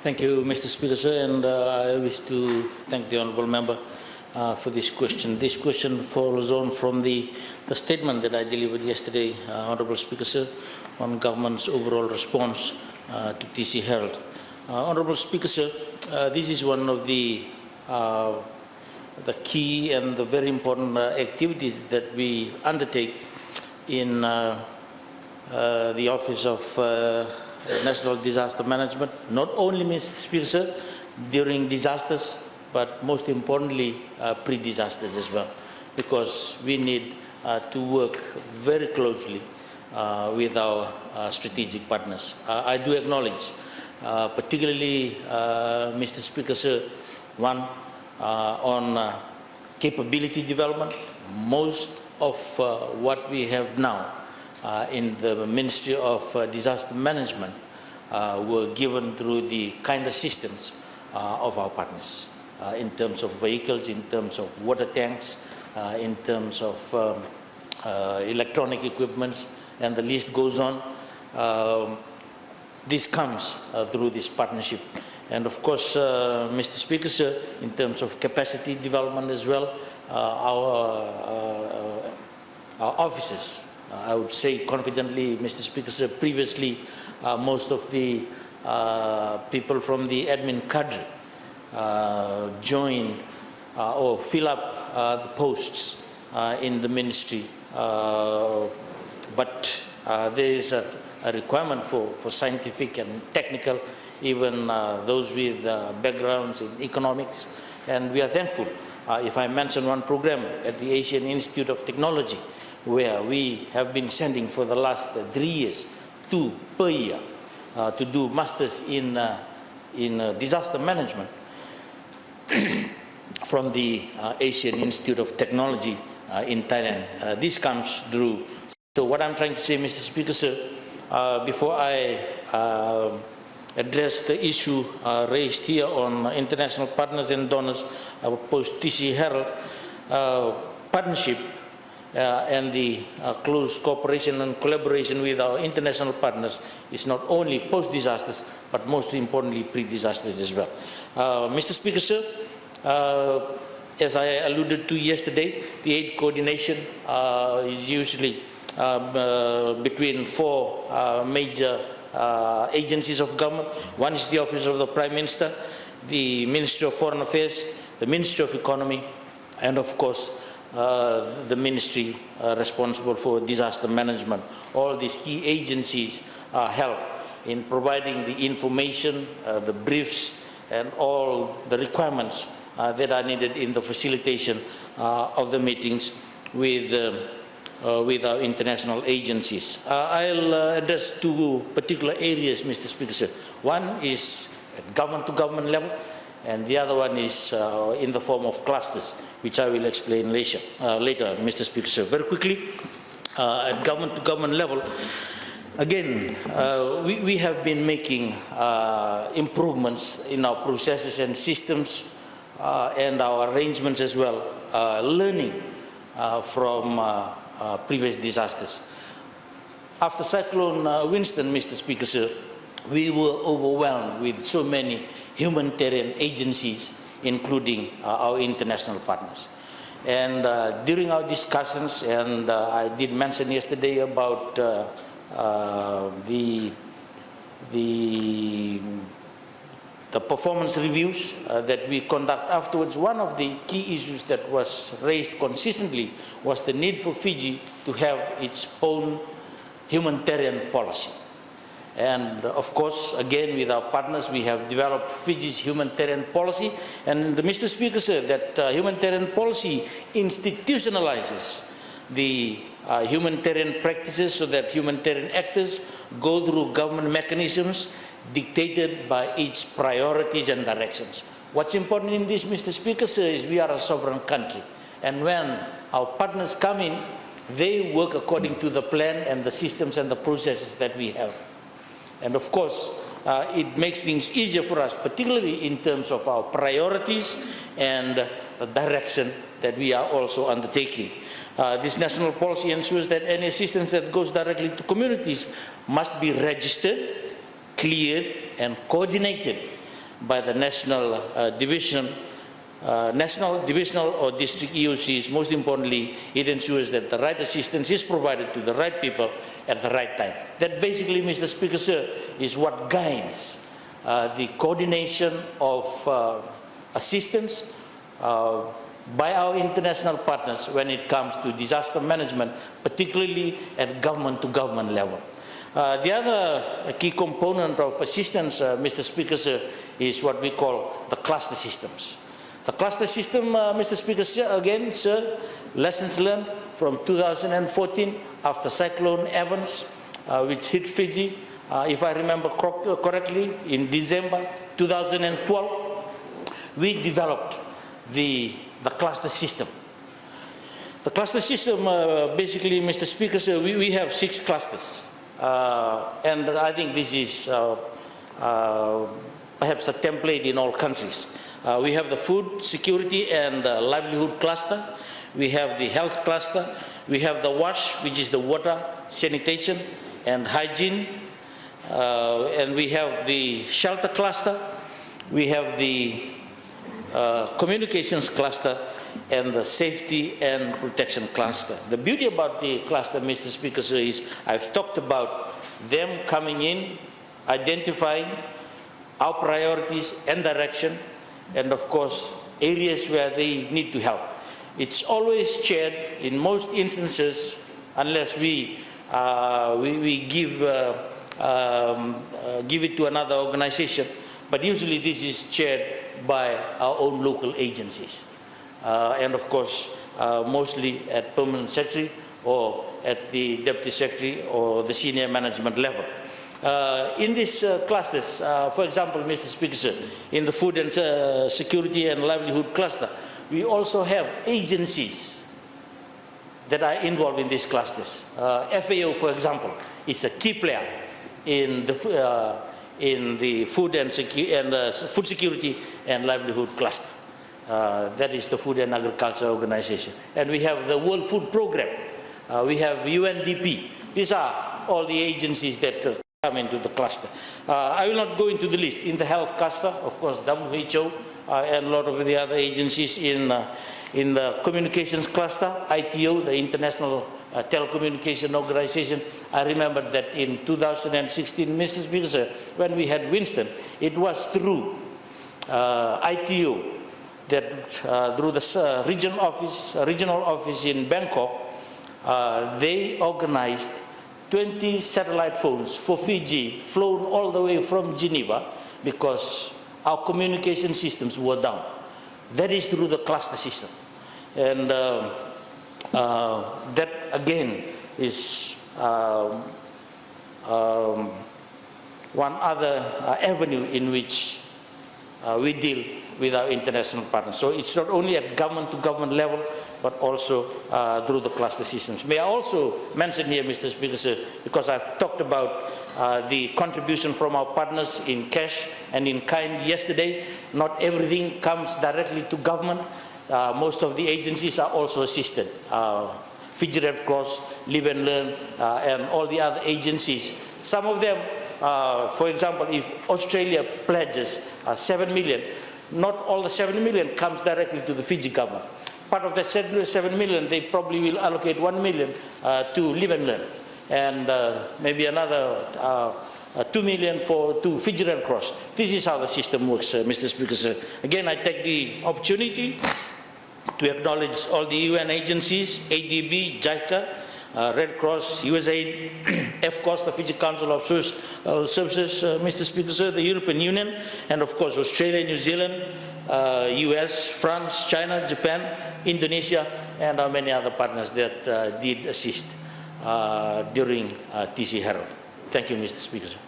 Thank you, Mr. Speaker, sir, and I wish to thank the honourable member for this question. This question follows on from the statement that I delivered yesterday, Honourable Speaker, sir, on government's overall response to TC Herald. Honourable Speaker, sir, this is one of the key and the very important activities that we undertake in the Office of National Disaster Management, not only, Mr. Speaker, sir, during disasters, but most importantly, pre-disasters as well, because we need to work very closely with our strategic partners. I do acknowledge, particularly, Mr. Speaker, sir, one on capability development. Most of what we have now in the Ministry of Disaster Management were given through the kind assistance of our partners in terms of vehicles, in terms of water tanks, in terms of electronic equipments, and the list goes on. This comes through this partnership. And of course, Mr. Speaker, sir, in terms of capacity development as well, our officers, I would say confidently, Mr. Speaker, sir, previously most of the people from the admin cadre joined or fill up the posts in the ministry, but there is a requirement for scientific and technical, even those with backgrounds in economics, and we are thankful. If I mention one program at the Asian Institute of Technology, where we have been sending for the last 3 years, 2 per year, to do masters in disaster management from the Asian Institute of Technology in Thailand. This comes through. So what I'm trying to say, Mr. Speaker, sir, before I address the issue raised here on international partners and donors, post TC Herald partnership and the close cooperation and collaboration with our international partners is not only post-disasters, but most importantly pre-disasters as well. Mr. Speaker, sir, as I alluded to yesterday, the aid coordination is usually between 4 major agencies of government. One is the Office of the Prime Minister, the Ministry of Foreign Affairs, the Ministry of Economy, and of course the ministry responsible for disaster management. All these key agencies help in providing the information, the briefs, and all the requirements that are needed in the facilitation of the meetings with our international agencies. I'll address 2 particular areas, Mr. Speaker, sir. One is at government-to-government level, and the other one is in the form of clusters, which I will explain later, Mr. Speaker, sir. Very quickly, at government-to-government level, again, we have been making improvements in our processes and systems and our arrangements as well, learning from previous disasters. After Cyclone Winston, Mr. Speaker, sir, we were overwhelmed with so many humanitarian agencies, including our international partners. And during our discussions, and I did mention yesterday about the performance reviews that we conduct afterwards, one of the key issues that was raised consistently was the need for Fiji to have its own humanitarian policy. And of course, again, with our partners, we have developed Fiji's humanitarian policy. And Mr. Speaker, sir, that humanitarian policy institutionalizes the humanitarian practices so that humanitarian actors go through government mechanisms dictated by its priorities and directions. What's important in this, Mr. Speaker, sir, is we are a sovereign country. And when our partners come in, they work according to the plan and the systems and the processes that we have. And of course, it makes things easier for us, particularly in terms of our priorities and the direction that we are also undertaking. This national policy ensures that any assistance that goes directly to communities must be registered, cleared, and coordinated by the national divisional or district EOCs. Most importantly, it ensures that the right assistance is provided to the right people at the right time. That basically, Mr. Speaker, sir, is what guides the coordination of assistance by our international partners when it comes to disaster management, particularly at government-to-government level. The other key component of assistance, Mr. Speaker, sir, is what we call the cluster systems. The cluster system, Mr. Speaker, again, sir, lessons learned from 2014 after Cyclone Evans, which hit Fiji, if I remember correctly, in December 2012, we developed the cluster system. The cluster system, basically, Mr. Speaker, sir, we have 6 clusters. And I think this is perhaps a template in all countries. We have the food security and livelihood cluster. We have the health cluster. We have the WASH, which is the water, sanitation, and hygiene. And we have the shelter cluster. We have the communications cluster and the safety and protection cluster. The beauty about the cluster, Mr. Speaker, sir, is I've talked about them coming in, identifying our priorities and direction, and of course areas where they need to help. It's always shared in most instances, unless we give it to another organization, but usually this is shared by our own local agencies. And of course, mostly at permanent secretary or at the deputy secretary or the senior management level. In these clusters, for example, Mr. Speaker, sir, in the food and security and livelihood cluster, we also have agencies that are involved in these clusters. FAO, for example, is a key player in the food and food security and livelihood cluster. That is the Food and Agriculture Organization. And we have the World Food Program. We have UNDP. These are all the agencies that come into the cluster. I will not go into the list. In the health cluster, of course, WHO and a lot of the other agencies in the communications cluster, ITO, the International Telecommunication Organization. I remember that in 2016, Mr. Speaker, sir, when we had Winston, it was through ITO that through the regional office in Bangkok, they organized 20 satellite phones for Fiji, flown all the way from Geneva because our communication systems were down. That is through the cluster system. And that again is one other avenue in which we deal with our international partners. So it's not only at government-to-government level, but also through the cluster systems. May I also mention here, Mr. Speaker, sir, because I've talked about the contribution from our partners in cash and in kind yesterday. Not everything comes directly to government. Most of the agencies are also assisted. Fiji Red Cross, Live and Learn, and all the other agencies. Some of them, for example, if Australia pledges 7 million, not all the 7 million comes directly to the Fiji government. Part of that 7 million, they probably will allocate 1 million to Live and Learn, and maybe another 2 million to Fiji Red Cross. This is how the system works, Mr. Speaker, sir. Again, I take the opportunity to acknowledge all the UN agencies, ADB, JICA, Red Cross, USAID, FCOS, the Fiji Council of Services, Mr. Speaker, sir, the European Union, and of course Australia, New Zealand, US, France, China, Japan, Indonesia, and many other partners that did assist during TC Herald. Thank you, Mr. Speaker, sir.